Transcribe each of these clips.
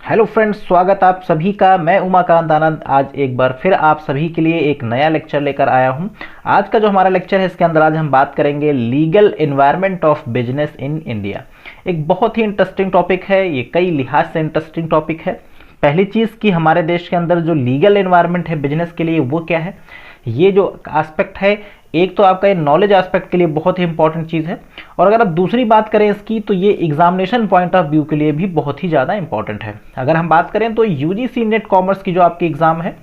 Hello friends, स्वागत आप सभी का। मैं उमाकांत आनंद आज एक बार फिर आप सभी के लिए एक नया लेक्चर लेकर आया हूं। आज का जो हमारा लेक्चर है इसके अंदर आज हम बात करेंगे legal environment of business in India. एक बहुत ही इंटरेस्टिंग टॉपिक है, ये कई लिहाज से इंटरेस्टिंग टॉपिक है। पहली चीज़ कि हमारे देश के अंदर जो लीगल एनवायरनमेंट है बिजनेस के लिए वो क्या है, ये जो एस्पेक्ट है एक तो आपका ये नॉलेज एस्पेक्ट के लिए बहुत ही इंपॉर्टेंट चीज़ है, और अगर आप दूसरी बात करें इसकी तो ये एग्जामिनेशन पॉइंट ऑफ व्यू के लिए भी बहुत ही ज़्यादा इंपॉर्टेंट है। अगर हम बात करें तो यूजीसी नेट कॉमर्स की जो आपकी एग्ज़ाम है,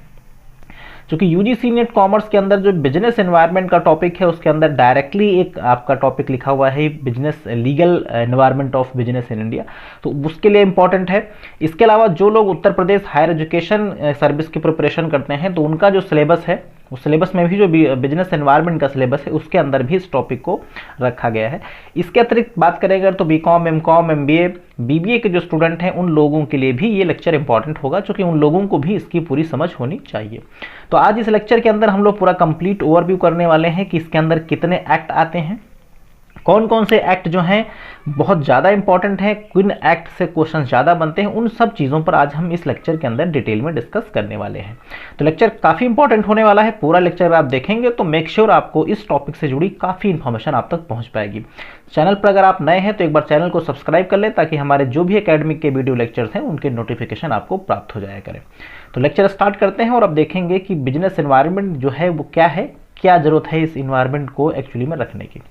क्योंकि यूजीसी नेट कॉमर्स के अंदर जो बिजनेस एनवायरनमेंट का टॉपिक है उसके अंदर डायरेक्टली एक आपका टॉपिक लिखा हुआ है business legal environment of business in India, तो उसके लिए इंपॉर्टेंट है। इसके अलावा जो लोग Uttar Pradesh higher education service की प्रिपरेशन करते हैं तो उनका जो सिलेबस है उस सिलेबस में भी जो बिजनेस एनवायरनमेंट का सिलेबस है उसके अंदर भी इस टॉपिक को रखा गया है। इसके अतिरिक्त बात करेंगे तो बीकॉम, एमकॉम, एमबीए, बीबीए के जो स्टूडेंट हैं उन लोगों के लिए भी ये लेक्चर इंपॉर्टेंट होगा, क्योंकि उन लोगों को भी इसकी पूरी समझ होनी चाहिए। तो आज इस लेक्चर के अंदर हम लोग पूरा कंप्लीट ओवरव्यू करने वाले हैं कि इसके अंदर कितने एक्ट आते हैं, कौन कौन से एक्ट जो हैं बहुत ज़्यादा इंपॉर्टेंट हैं, किन एक्ट से क्वेश्चन ज़्यादा बनते हैं, उन सब चीज़ों पर आज हम इस लेक्चर के अंदर डिटेल में डिस्कस करने वाले हैं। तो लेक्चर काफ़ी इंपॉर्टेंट होने वाला है। पूरा लेक्चर आप देखेंगे तो मेक श्योर आपको इस टॉपिक से जुड़ी काफ़ी इन्फॉर्मेशन आप तक पहुँच पाएगी। चैनल पर अगर आप नए हैं तो एक बार चैनल को सब्सक्राइब कर लें ताकि हमारे जो भी एकेडमिक के वीडियो लेक्चर्स हैं उनके नोटिफिकेशन आपको प्राप्त हो जाया करें। तो लेक्चर स्टार्ट करते हैं और अब देखेंगे कि बिजनेस एनवायरनमेंट जो है वो क्या है, क्या ज़रूरत है इस इन्वायरमेंट को एक्चुअली में रखने की।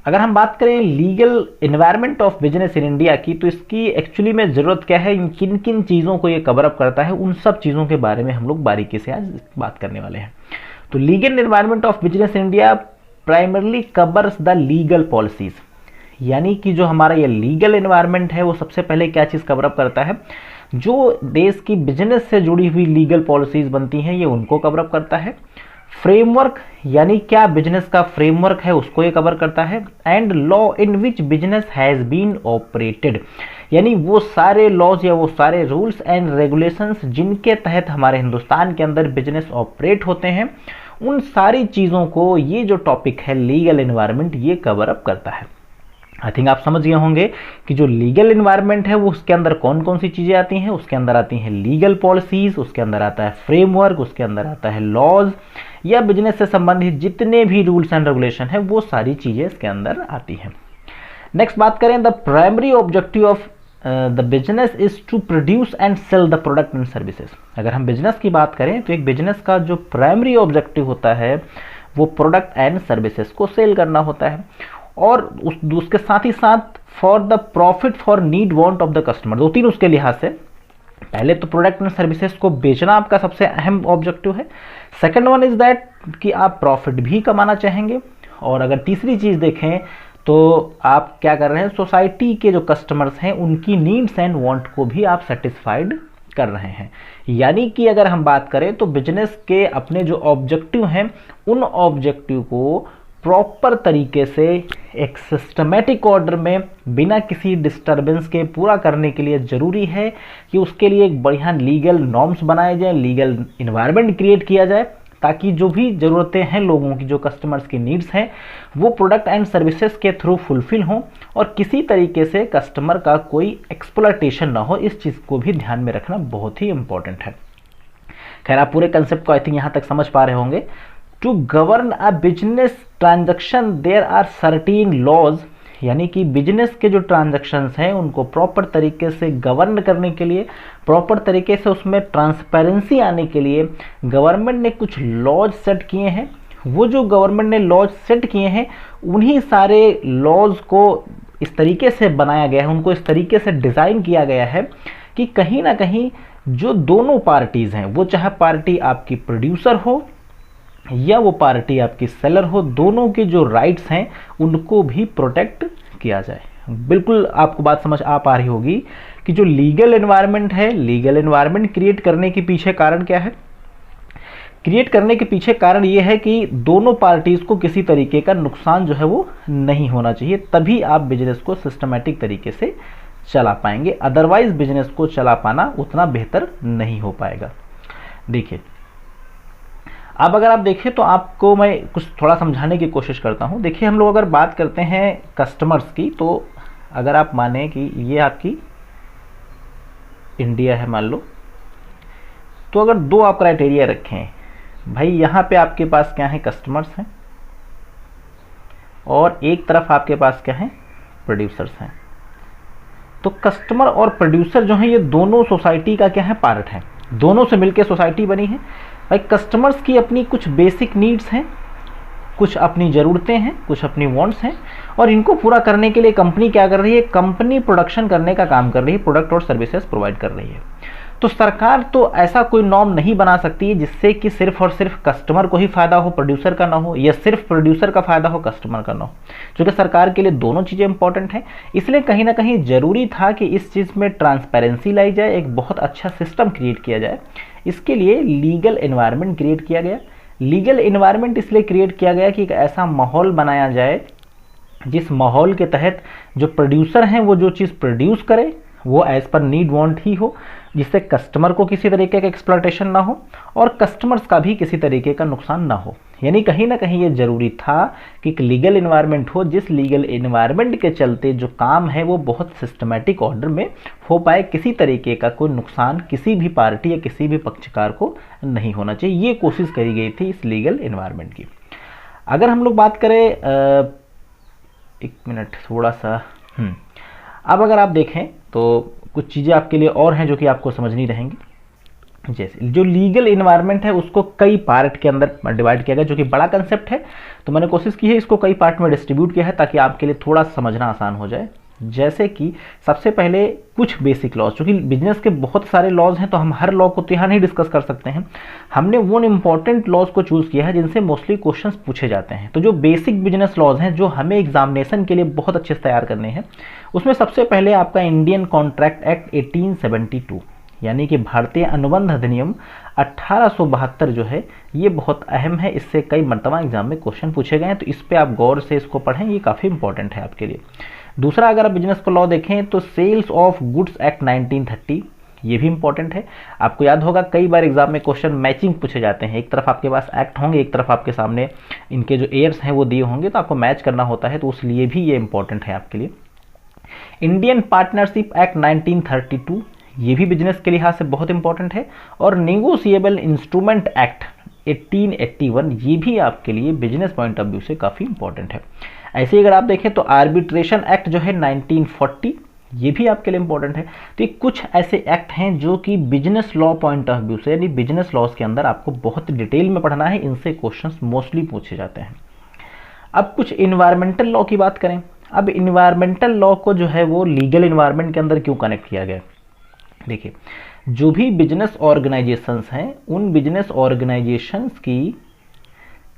अगर हम बात करें legal environment of business in India की, तो इसकी एक्चुअली में ज़रूरत क्या है, किन किन चीज़ों को ये कवर अप करता है, उन सब चीज़ों के बारे में हम लोग बारीकी से आज बात करने वाले हैं। तो legal environment of business in India primarily covers the legal policies, यानी कि जो हमारा ये लीगल एनवायरनमेंट है वो सबसे पहले क्या चीज़ कवर अप करता है, जो देश की बिजनेस से जुड़ी हुई लीगल पॉलिसीज़ बनती हैं ये उनको कवर अप करता है। फ्रेमवर्क, यानी क्या बिजनेस का फ्रेमवर्क है उसको ये कवर करता है। And law in which business has been operated, यानी वो सारे लॉज या वो सारे रूल्स एंड रेगुलेशंस जिनके तहत हमारे हिंदुस्तान के अंदर बिजनेस ऑपरेट होते हैं, उन सारी चीज़ों को ये जो टॉपिक है लीगल एनवायरनमेंट ये कवर अप करता है। आई थिंक आप समझ गए होंगे कि जो लीगल एनवायरनमेंट है वो उसके अंदर कौन कौन सी चीज़ें आती हैं। उसके अंदर आती हैं लीगल पॉलिसीज़, उसके अंदर आता है फ्रेमवर्क, उसके अंदर आता है लॉज या बिजनेस से संबंधित जितने भी रूल्स एंड रेगुलेशन है वो सारी चीज़ें इसके अंदर आती हैं। नेक्स्ट बात करें, the primary objective of the business is to produce and sell the product and services. अगर हम बिजनेस की बात करें तो एक बिजनेस का जो प्राइमरी ऑब्जेक्टिव होता है वो प्रोडक्ट एंड सर्विसेज को सेल करना होता है, और उसके साथ ही साथ for the profit for need want of the customer. दो तीन उसके लिहाज से, पहले तो प्रोडक्ट एंड सर्विसेज को बेचना आपका सबसे अहम ऑब्जेक्टिव है। सेकंड वन इज दैट कि आप प्रॉफिट भी कमाना चाहेंगे, और अगर तीसरी चीज़ देखें तो आप क्या कर रहे हैं, सोसाइटी के जो कस्टमर्स हैं उनकी नीड्स एंड वांट को भी आप सेटिस्फाइड कर रहे हैं। यानी कि अगर हम बात करें तो बिजनेस के अपने जो ऑब्जेक्टिव हैं उन ऑब्जेक्टिव को प्रॉपर तरीके से एक सिस्टमेटिक ऑर्डर में बिना किसी डिस्टरबेंस के पूरा करने के लिए ज़रूरी है कि उसके लिए एक बढ़िया लीगल नॉर्म्स बनाए जाएं, लीगल इन्वायरमेंट क्रिएट किया जाए, ताकि जो भी ज़रूरतें हैं लोगों की, जो कस्टमर्स की नीड्स हैं, वो प्रोडक्ट एंड सर्विसेज के थ्रू फुलफिल हों और किसी तरीके से कस्टमर का कोई एक्सप्लॉयटेशन ना हो। इस चीज़ को भी ध्यान में रखना बहुत ही इंपॉर्टेंट है। खैर, आप पूरे कंसेप्ट को आई थिंक यहाँ तक समझ पा रहे होंगे। To govern a business transaction there are certain laws, यानी कि बिजनेस के जो ट्रांजैक्शंस हैं उनको प्रॉपर तरीके से गवर्न करने के लिए, प्रॉपर तरीके से उसमें ट्रांसपेरेंसी आने के लिए गवर्नमेंट ने कुछ लॉज सेट किए हैं। वो जो गवर्नमेंट ने लॉज सेट किए हैं उन्हीं सारे लॉज को इस तरीके से बनाया गया है, उनको इस तरीके से डिज़ाइन किया गया है कि कहीं ना कहीं जो दोनों पार्टीज़ हैं, वो चाहे पार्टी आपकी प्रोड्यूसर हो या वो पार्टी आपकी सेलर हो, दोनों के जो राइट्स हैं उनको भी प्रोटेक्ट किया जाए। बिल्कुल आपको बात समझ आ पा रही होगी कि जो लीगल एनवायरनमेंट है, लीगल एनवायरनमेंट क्रिएट करने के पीछे कारण क्या है। क्रिएट करने के पीछे कारण ये है कि दोनों पार्टीज़ को किसी तरीके का नुकसान जो है वो नहीं होना चाहिए, तभी आप बिजनेस को सिस्टमेटिक तरीके से चला पाएंगे। अदरवाइज बिजनेस को चला पाना उतना बेहतर नहीं हो पाएगा। देखिए, अब अगर आप देखें तो आपको मैं कुछ थोड़ा समझाने की कोशिश करता हूँ। देखिए, हम लोग अगर बात करते हैं कस्टमर्स की, तो अगर आप माने कि ये आपकी इंडिया है मान लो, तो अगर दो आप क्राइटेरिया रखें भाई, यहाँ पे आपके पास क्या है, कस्टमर्स हैं, और एक तरफ आपके पास क्या है, प्रोड्यूसर्स हैं। तो कस्टमर और प्रोड्यूसर जो हैं ये दोनों सोसाइटी का क्या है, पार्ट है, दोनों से मिलकर सोसाइटी बनी है। भाई कस्टमर्स की अपनी कुछ बेसिक नीड्स हैं, कुछ अपनी ज़रूरतें हैं, कुछ अपनी वांट्स हैं, और इनको पूरा करने के लिए कंपनी क्या कर रही है, कंपनी प्रोडक्शन करने का काम कर रही है, प्रोडक्ट और सर्विसेज प्रोवाइड कर रही है। तो सरकार तो ऐसा कोई नॉर्म नहीं बना सकती है जिससे कि सिर्फ और सिर्फ कस्टमर को ही फायदा हो, प्रोड्यूसर का ना हो, या सिर्फ प्रोड्यूसर का फायदा हो, कस्टमर का ना हो, क्योंकि सरकार के लिए दोनों चीज़ें इंपॉर्टेंट हैं। इसलिए कहीं ना कहीं जरूरी था कि इस चीज़ में ट्रांसपेरेंसी लाई जाए, एक बहुत अच्छा सिस्टम क्रिएट किया जाए। इसके लिए लीगल एनवायरनमेंट क्रिएट किया गया। लीगल एनवायरनमेंट इसलिए क्रिएट किया गया कि एक ऐसा माहौल बनाया जाए जिस माहौल के तहत जो प्रोड्यूसर हैं वो जो चीज़ प्रोड्यूस करे वो एज पर नीड वांट ही हो, जिससे कस्टमर को किसी तरीके का एक्सप्लॉयटेशन ना हो और कस्टमर्स का भी किसी तरीके का नुकसान ना हो। यानी कहीं ना कहीं ये जरूरी था कि एक लीगल एनवायरनमेंट हो, जिस लीगल एनवायरनमेंट के चलते जो काम है वो बहुत सिस्टमेटिक ऑर्डर में हो पाए, किसी तरीके का कोई नुकसान किसी भी पार्टी या किसी भी पक्षकार को नहीं होना चाहिए। ये कोशिश करी गई थी इस लीगल एनवायरनमेंट की। अगर हम लोग बात करें एक मिनट थोड़ा सा अब अगर आप देखें तो कुछ चीज़ें आपके लिए और हैं जो कि आपको समझनी रहेंगी। जैसे जो लीगल इन्वायरमेंट है उसको कई पार्ट के अंदर डिवाइड किया गया, जो कि बड़ा कंसेप्ट है, तो मैंने कोशिश की है इसको कई पार्ट में डिस्ट्रीब्यूट किया है ताकि आपके लिए थोड़ा समझना आसान हो जाए। जैसे कि सबसे पहले कुछ बेसिक लॉज, क्योंकि बिजनेस के बहुत सारे लॉज हैं तो हम हर लॉ को तो यहाँ नहीं डिस्कस कर सकते हैं। हमने वो इंपॉर्टेंट लॉज को चूज किया है जिनसे मोस्टली क्वेश्चंस पूछे जाते हैं। तो जो बेसिक बिजनेस लॉज हैं जो हमें एग्जामिनेशन के लिए बहुत अच्छे से तैयार करने हैं, उसमें सबसे पहले आपका इंडियन कॉन्ट्रैक्ट एक्ट 1872 यानी कि भारतीय अनुबंध अधिनियम 1872 जो है ये बहुत अहम है। इससे कई मरतबा एग्जाम में क्वेश्चन पूछे गए हैं, तो इस पे आप गौर से इसको पढ़ें, ये काफ़ी इंपॉर्टेंट है आपके लिए। दूसरा अगर आप बिजनेस को लॉ देखें तो सेल्स ऑफ गुड्स एक्ट 1930, ये भी इंपॉर्टेंट है। आपको याद होगा कई बार एग्जाम में क्वेश्चन मैचिंग पूछे जाते हैं, एक तरफ आपके पास एक्ट होंगे, एक तरफ आपके सामने इनके जो एयर्स हैं वो दिए होंगे, तो आपको मैच करना होता है, तो उस लिए भी ये इंपॉर्टेंट है आपके लिए। इंडियन पार्टनरशिप एक्ट 1932, ये भी बिजनेस के लिहाज से बहुत इंपॉर्टेंट है। और नेगोशिएबल इंस्ट्रूमेंट एक्ट 1881, ये भी आपके लिए बिजनेस पॉइंट ऑफ व्यू से काफ़ी इंपॉर्टेंट है। ऐसे ही अगर आप देखें तो आर्बिट्रेशन एक्ट जो है 1940, ये भी आपके लिए इंपॉर्टेंट है। तो ये कुछ ऐसे एक्ट हैं जो कि business law point of view से यानी बिजनेस लॉज के अंदर आपको बहुत डिटेल में पढ़ना है, इनसे क्वेश्चंस मोस्टली पूछे जाते हैं। अब कुछ इन्वायरमेंटल लॉ की बात करें। अब इन्वायरमेंटल लॉ को जो है वो लीगल इन्वायरमेंट के अंदर क्यों कनेक्ट किया गया, देखिए जो भी बिजनेस ऑर्गेनाइजेशंस हैं उन बिजनेस ऑर्गेनाइजेशंस की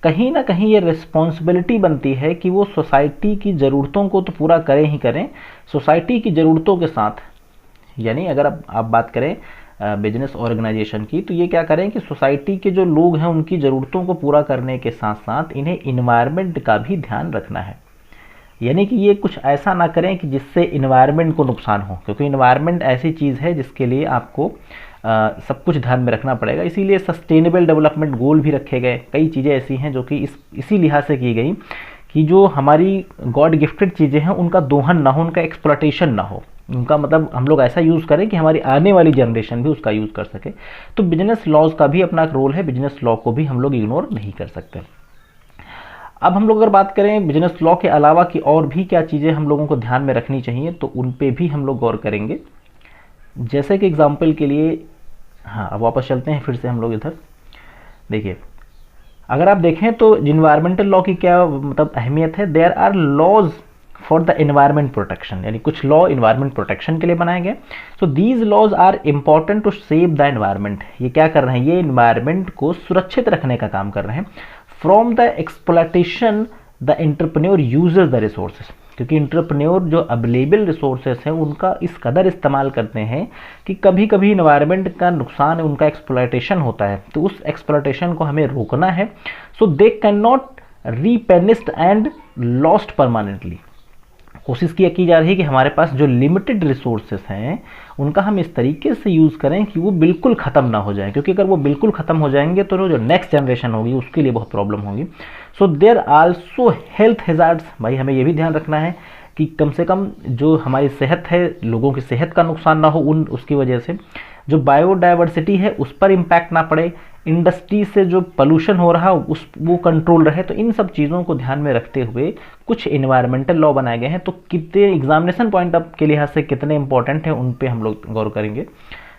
कहीं ना कहीं ये रिस्पॉन्सिबिलिटी बनती है कि वो सोसाइटी की ज़रूरतों को तो पूरा करें ही करें, सोसाइटी की ज़रूरतों के साथ, यानी अगर आप बात करें बिजनेस ऑर्गेनाइजेशन की, तो ये क्या करें कि सोसाइटी के जो लोग हैं उनकी ज़रूरतों को पूरा करने के साथ साथ इन्हें इन्वायरमेंट का भी ध्यान रखना है। यानी कि ये कुछ ऐसा ना करें कि जिससे इन्वायरमेंट को नुकसान हो, क्योंकि इन्वायरमेंट ऐसी चीज़ है जिसके लिए आपको सब कुछ ध्यान में रखना पड़ेगा। इसीलिए सस्टेनेबल डेवलपमेंट गोल भी रखे गए। कई चीज़ें ऐसी हैं जो कि इसी लिहाज से की गई कि जो हमारी गॉड गिफ्टेड चीज़ें हैं उनका दोहन ना हो, उनका एक्सप्लॉयटेशन ना हो, उनका मतलब हम लोग ऐसा यूज़ करें कि हमारी आने वाली जनरेशन भी उसका यूज़ कर सके। तो बिजनेस लॉज का भी अपना एक रोल है, बिजनेस लॉ को भी हम लोग इग्नोर नहीं कर सकते। अब हम लोग अगर बात करें बिजनेस लॉ के अलावा की और भी क्या चीज़ें हम लोगों को ध्यान में रखनी चाहिए, तो उन पे भी हम लोग गौर करेंगे। जैसे कि एग्जाम्पल के लिए, हाँ अब वापस चलते हैं फिर से हम लोग इधर। देखिए अगर आप देखें तो इन्वायरमेंटल लॉ की क्या मतलब अहमियत है, there are laws for the environment protection, यानी कुछ लॉ एनवायरमेंट प्रोटेक्शन के लिए बनाए गए। So these laws are important to save the environment. ये क्या कर रहे हैं, ये एनवायरमेंट को सुरक्षित रखने का काम कर रहे हैं। From the exploitation the entrepreneur uses the resources, क्योंकि एंटरप्रेन्योर जो अवेलेबल रिसोर्सेज हैं उनका इस कदर इस्तेमाल करते हैं कि कभी कभी एनवायरमेंट का नुकसान है, उनका एक्सप्लॉयटेशन होता है, तो उस एक्सप्लॉयटेशन को हमें रोकना है। So they can not replenished and lost permanently. कोशिश की जा रही है कि हमारे पास जो लिमिटेड रिसोर्सेस हैं उनका हम इस तरीके से यूज़ करें कि वो बिल्कुल ख़त्म ना हो जाए, क्योंकि अगर वो बिल्कुल ख़त्म हो जाएंगे तो जो नेक्स्ट जनरेशन होगी उसके लिए बहुत प्रॉब्लम होगी। So there also health hazards, भाई हमें ये भी ध्यान रखना है कि कम से कम जो हमारी सेहत है, लोगों की सेहत का नुकसान ना हो, उसकी वजह से जो बायोडाइवर्सिटी है उस पर इम्पैक्ट ना पड़े, इंडस्ट्री से जो पोल्यूशन हो रहा है वो कंट्रोल रहे। तो इन सब चीज़ों को ध्यान में रखते हुए कुछ इन्वायरमेंटल लॉ बनाए गए हैं। तो कितने एग्जामिनेशन पॉइंट ऑफ के लिहाज से कितने इंपॉर्टेंट हैं उन पे हम लोग गौर करेंगे।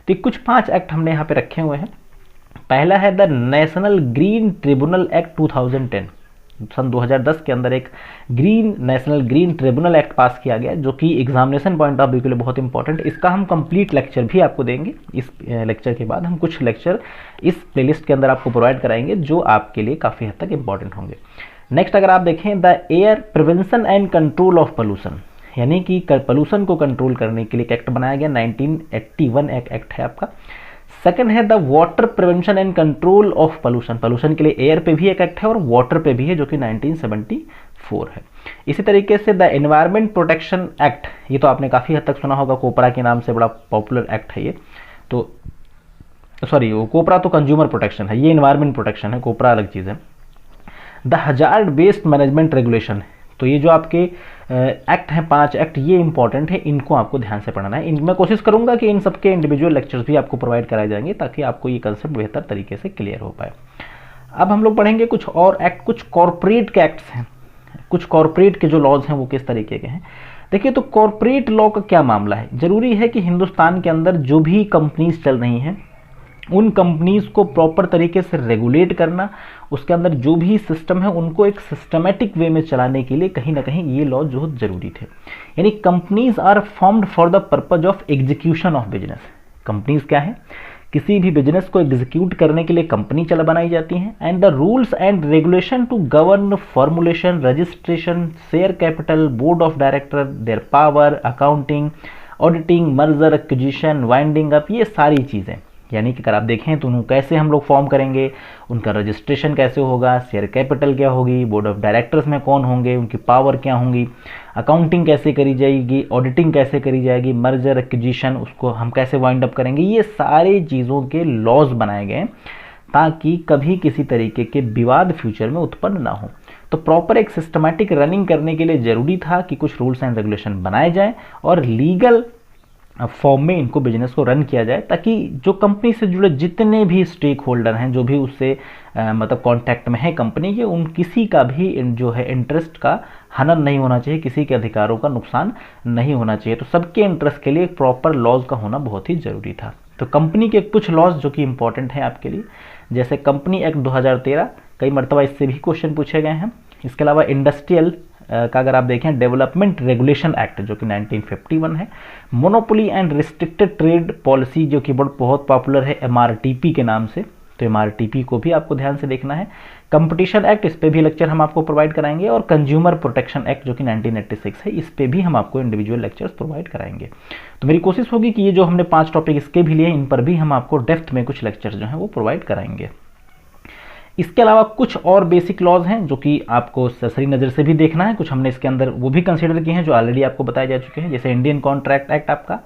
तो कुछ 5 एक्ट हमने यहाँ पे रखे हुए हैं। पहला है the national green tribunal act 2010। सन 2010 के अंदर एक नेशनल ग्रीन ट्रिब्यूनल एक्ट पास किया गया, जो कि एग्जामिनेशन पॉइंट ऑफ व्यू के लिए बहुत इंपॉर्टेंट। इसका हम कंप्लीट लेक्चर भी आपको देंगे। इस लेक्चर के बाद हम कुछ लेक्चर इस प्लेलिस्ट के अंदर आपको प्रोवाइड कराएंगे जो आपके लिए काफ़ी हद तक इंपॉर्टेंट होंगे। नेक्स्ट अगर आप देखें, the air prevention and control of pollution, यानी कि पोल्यूशन को कंट्रोल करने के लिए एक एक्ट बनाया गया, 1981 एक्ट है आपका। सेकंड है the water prevention and control of pollution, pollution के लिए एयर पे भी एक एक्ट है और वाटर पे भी है, जो कि 1974 है। इसी तरीके से द एनवायरमेंट प्रोटेक्शन एक्ट, ये तो आपने काफ़ी हद तक सुना होगा, कोपरा के नाम से बड़ा पॉपुलर एक्ट है ये। तो सॉरी, वो कोपरा तो कंज्यूमर प्रोटेक्शन है, ये एनवायरमेंट प्रोटेक्शन है, कोपरा अलग चीज़ है। The hazard waste management regulation, तो ये जो आपके एक्ट हैं 5 एक्ट, ये इंपॉर्टेंट है, इनको आपको ध्यान से पढ़ना है। मैं कोशिश करूंगा कि इन सबके इंडिविजुअल लेक्चर्स भी आपको प्रोवाइड कराए जाएंगे ताकि आपको ये कंसेप्ट बेहतर तरीके से क्लियर हो पाए। अब हम लोग पढ़ेंगे कुछ और एक्ट, कुछ कॉर्पोरेट के एक्ट्स हैं, कुछ कॉर्पोरेट के जो लॉज हैं वो किस तरीके के हैं। देखिए, तो कॉर्पोरेट लॉ का क्या मामला है। जरूरी है कि हिंदुस्तान के अंदर जो भी कंपनीज चल रही हैं उन कंपनीज को प्रॉपर तरीके से रेगुलेट करना, उसके अंदर जो भी सिस्टम है उनको एक सिस्टमेटिक वे में चलाने के लिए कहीं ना कहीं ये लॉ जो जरूरी थे। यानी companies are formed for the purpose of execution of business. Companies क्या है, किसी भी बिजनेस को एग्जीक्यूट करने के लिए कंपनी बनाई जाती हैं। And the rules and regulation to govern formulation, registration, share capital, board of director, their power, accounting, auditing, merger, acquisition, winding up, ये सारी चीज़ें, यानी कि अगर आप देखें तो उनको कैसे हम लोग फॉर्म करेंगे, उनका रजिस्ट्रेशन कैसे होगा, शेयर कैपिटल क्या होगी, बोर्ड ऑफ डायरेक्टर्स में कौन होंगे, उनकी पावर क्या होंगी, अकाउंटिंग कैसे करी जाएगी, ऑडिटिंग कैसे करी जाएगी, मर्जर एक्विजिशन उसको हम कैसे वाइंड अप करेंगे, ये सारी चीज़ों के लॉज बनाए गए ताकि कभी किसी तरीके के विवाद फ्यूचर में उत्पन्न ना हो। तो प्रॉपर एक सिस्टमैटिक रनिंग करने के लिए ज़रूरी था कि कुछ रूल्स एंड रेगुलेशन बनाए जाएँ और लीगल फॉर्म में इनको बिजनेस को रन किया जाए, ताकि जो कंपनी से जुड़े जितने भी स्टेक होल्डर हैं, जो भी उससे मतलब कांटेक्ट में है कंपनी के, उन किसी का भी जो है इंटरेस्ट का हनन नहीं होना चाहिए, किसी के अधिकारों का नुकसान नहीं होना चाहिए। तो सबके इंटरेस्ट के लिए एक प्रॉपर लॉज का होना बहुत ही ज़रूरी था। तो कंपनी के कुछ लॉज जो कि इंपॉर्टेंट हैं आपके लिए, जैसे कंपनी एक्ट 2013, कई मरतबा इससे भी क्वेश्चन पूछे गए हैं। इसके अलावा इंडस्ट्रियल का अगर आप देखें, डेवलपमेंट रेगुलेशन एक्ट जो कि 1951 है। Monopoly and restricted trade policy जो कि बहुत पॉपुलर है MRTP के नाम से, तो MRTP को भी आपको ध्यान से देखना है। कंपटीशन एक्ट, इस पे भी लेक्चर हम आपको प्रोवाइड कराएंगे। और कंज्यूमर प्रोटेक्शन एक्ट जो कि 1986 है, इस पे भी हम आपको इंडिविजुअल लेक्चर्स प्रोवाइड कराएंगे। तो मेरी कोशिश होगी कि ये जो हमने 5 टॉपिक इसके भी लिए, इन पर भी हम आपको डेप्थ में कुछ लेक्चर्स जो हैं वो प्रोवाइड कराएंगे। इसके अलावा कुछ और बेसिक लॉज हैं जो कि आपको सरसरी नज़र से भी देखना है, कुछ हमने इसके अंदर वो भी कंसीडर किए हैं जो ऑलरेडी आपको बताए जा चुके हैं, जैसे इंडियन कॉन्ट्रैक्ट एक्ट आपका,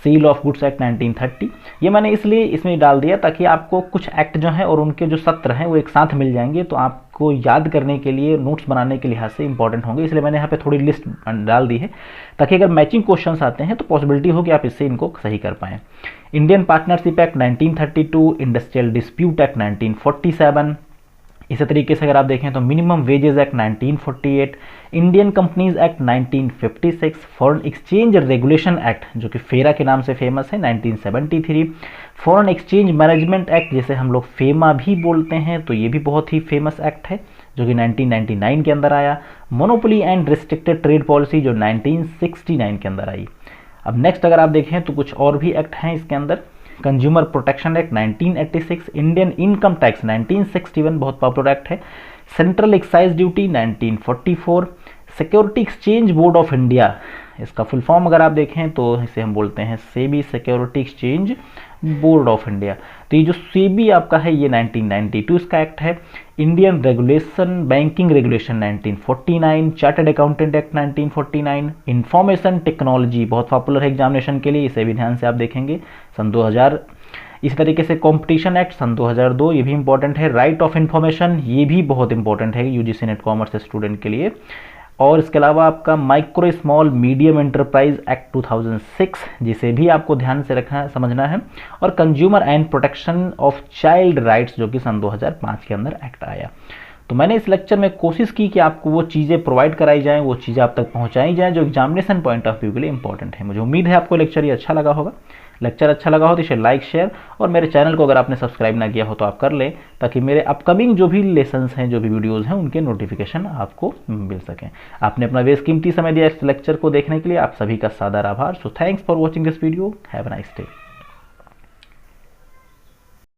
सेल ऑफ गुड्स एक्ट 1930। ये मैंने इसलिए इसमें डाल दिया ताकि आपको कुछ एक्ट जो हैं और उनके जो सत्र हैं वो एक साथ मिल जाएंगे, तो आपको याद करने के लिए, नोट्स बनाने के लिहाज से इंपॉर्टेंट होंगे, इसलिए मैंने यहाँ पे थोड़ी लिस्ट डाल दी है ताकि अगर मैचिंग क्वेश्चंस आते हैं तो पॉसिबिलिटी हो कि आप इससे इनको सही कर पाएँ। Indian partnership act 1932, industrial dispute act 1947। इसी तरीके से अगर आप देखें तो minimum wages act 1948, Indian companies act 1956, foreign exchange regulation act जो कि फेरा के नाम से फेमस है 1973, फॉरेन एक्सचेंज मैनेजमेंट एक्ट जिसे हम लोग फेमा भी बोलते हैं, तो ये भी बहुत ही फेमस एक्ट है जो कि 1999 के अंदर आया। Monopoly and restricted trade policy जो 1969 के अंदर आई। अब नेक्स्ट अगर आप देखें तो कुछ और भी एक्ट हैं इसके अंदर, consumer protection act 1986, Indian income tax 1961 बहुत पॉपुलर एक्ट है, central excise duty 1944, security exchange board of India, इसका फुल फॉर्म अगर आप देखें तो इसे हम बोलते हैं SEBI, security exchange board of India. तो ये जो सेबी आपका है ये 1992 इसका एक्ट है। Indian regulation banking regulation 1949, chartered accountant act 1949, information technology बहुत पॉपुलर है एग्जामिनेशन के लिए, इसे भी ध्यान से आप देखेंगे, सन 2000। इसी तरीके से कंपटीशन एक्ट सन 2002, ये भी इंपॉर्टेंट है। राइट ऑफ इंफॉर्मेशन, ये भी बहुत इंपॉर्टेंट है यूजीसी नेट कॉमर्स स्टूडेंट के लिए। और इसके अलावा आपका micro small medium enterprise act 2006, जिसे भी आपको ध्यान से रखना समझना है, और consumer and protection of child rights जो कि सन 2005 के अंदर एक्ट आया। तो मैंने इस लेक्चर में कोशिश की कि आपको वो चीज़ें प्रोवाइड कराई जाएं, वो चीज़ें आप तक पहुंचाई जाएं जो एग्जामिनेशन पॉइंट ऑफ व्यू के लिए इंपॉर्टेंट है। मुझे उम्मीद है आपको लेक्चर ये अच्छा लगा होगा। लेक्चर अच्छा लगा हो तो इसे लाइक, शेयर, और मेरे चैनल को अगर आपने सब्सक्राइब ना किया हो तो आप कर लें, ताकि मेरे अपकमिंग जो भी लेसन्स हैं, जो भी वीडियोज़ हैं, उनके नोटिफिकेशन आपको मिल सकें। आपने अपना बेशकीमती समय दिया इस लेक्चर को देखने के लिए, आप सभी का सादर आभार। So thanks for watching this video. Have a nice day.